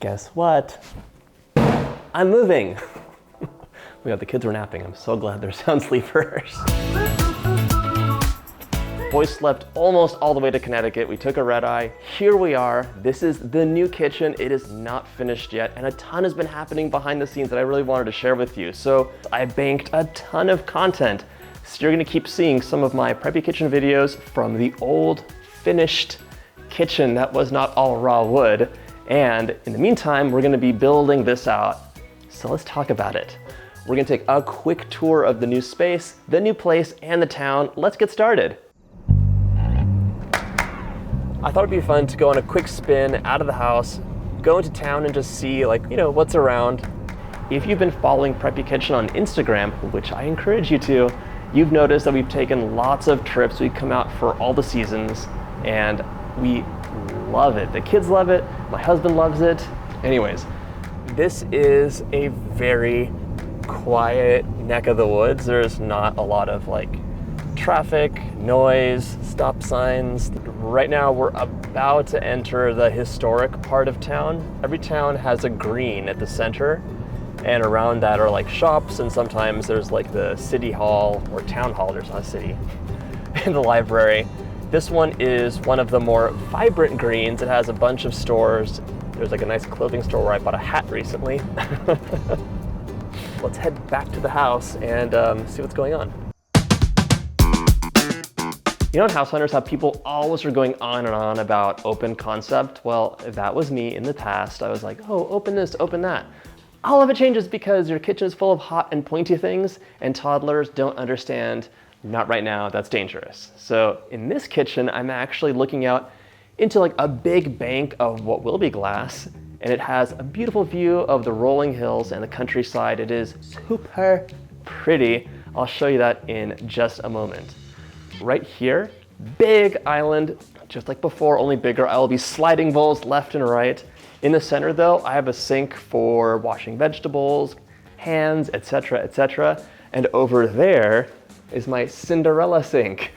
Guess what? I'm moving. The kids were napping. I'm so glad they're sound sleepers. Boys slept almost all the way to Connecticut. We took a red eye. Here we are. This is the new kitchen. It is not finished yet, and a ton has been happening behind the scenes that I really wanted to share with you. So I banked a ton of content. So you're gonna keep seeing some of my Preppy kitchen videos from the old finished kitchen that was not all raw wood. And in the meantime, we're gonna be building this out. So let's talk about it. We're gonna take a quick tour of the new space, the new place, and the town. Let's get started. I thought it'd be fun to go on a quick spin out of the house, go into town and just see what's around. If you've been following Preppy Kitchen on Instagram, which I encourage you to, you've noticed that we've taken lots of trips. We come out for all the seasons and we love it. The kids love it, my husband loves it. Anyways, this is a very quiet neck of the woods. There's not a lot of traffic, noise, stop signs. Right now we're about to enter the historic part of town. Every town has a green at the center, and around that are shops, and sometimes there's the city hall or town hall, there's not a city, and the library. This one is one of the more vibrant greens. It has a bunch of stores. There's a nice clothing store where I bought a hat recently. Let's head back to the house and see what's going on. You know in House Hunters how people always are going on and on about open concept? Well, that was me in the past. I was like, oh, open this, open that. All of it changes because your kitchen is full of hot and pointy things and toddlers don't understand, not right now, that's dangerous. So in this kitchen, I'm actually looking out into a big bank of what will be glass, and it has a beautiful view of the rolling hills and the countryside. It is super pretty. I'll show you that in just a moment. Right here, big island, just like before, only bigger. I will be sliding bowls left and right. In the center though, I have a sink for washing vegetables, hands, etc., etc. And over there is my Cinderella sink.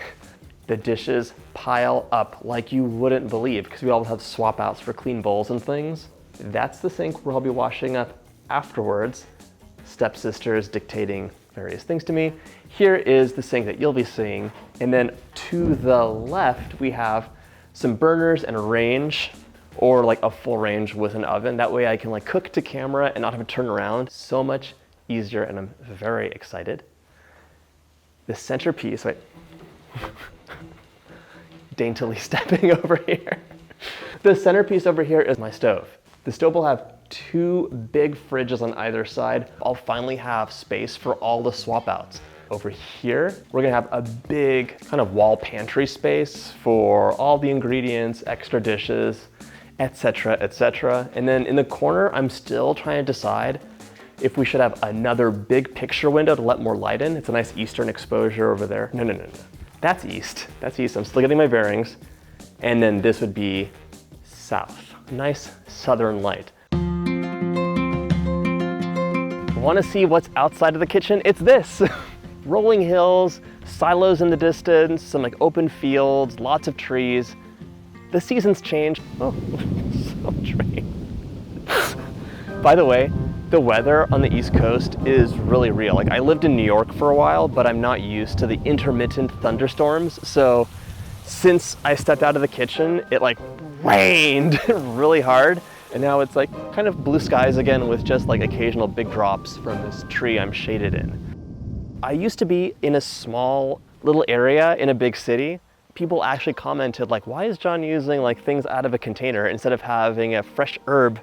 The dishes pile up like you wouldn't believe because we all have swap outs for clean bowls and things. That's the sink where I'll be washing up afterwards. Stepsisters dictating various things to me. Here is the sink that you'll be seeing. And then to the left, we have some burners and a range, or a full range with an oven. That way I can cook to camera and not have to turn around. So much easier, and I'm very excited. The centerpiece, wait. Daintily stepping over here. The centerpiece over here is my stove. The stove will have two big fridges on either side. I'll finally have space for all the swap outs. Over here, we're gonna have a big kind of wall pantry space for all the ingredients, extra dishes, etc., etc. And then in the corner, I'm still trying to decide if we should have another big picture window to let more light in. It's a nice eastern exposure over there. No. That's east. That's east. I'm still getting my bearings. And then this would be south. Nice southern light. Want to see what's outside of the kitchen? It's this. Rolling hills, silos in the distance, some open fields, lots of trees. The seasons change. Oh, so drained. By the way, the weather on the East Coast is really real. I lived in New York for a while, but I'm not used to the intermittent thunderstorms. So since I stepped out of the kitchen, it rained really hard. And now it's kind of blue skies again with just occasional big drops from this tree I'm shaded in. I used to be in a small little area in a big city. People actually commented why is John using things out of a container instead of having a fresh herb,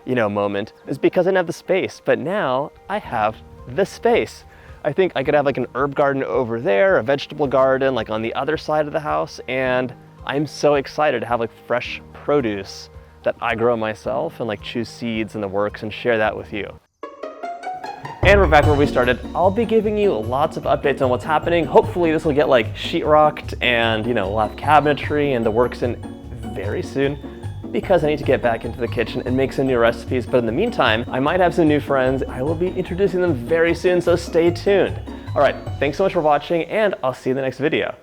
moment? It's because I didn't have the space, but now I have the space. I think I could have an herb garden over there, a vegetable garden on the other side of the house, and I'm so excited to have fresh produce that I grow myself and choose seeds in the works and share that with you. And we're back where we started. I'll be giving you lots of updates on what's happening. Hopefully this will get sheetrocked and we'll have cabinetry and the works in very soon because I need to get back into the kitchen and make some new recipes. But in the meantime, I might have some new friends. I will be introducing them very soon, so stay tuned. All right, thanks so much for watching and I'll see you in the next video.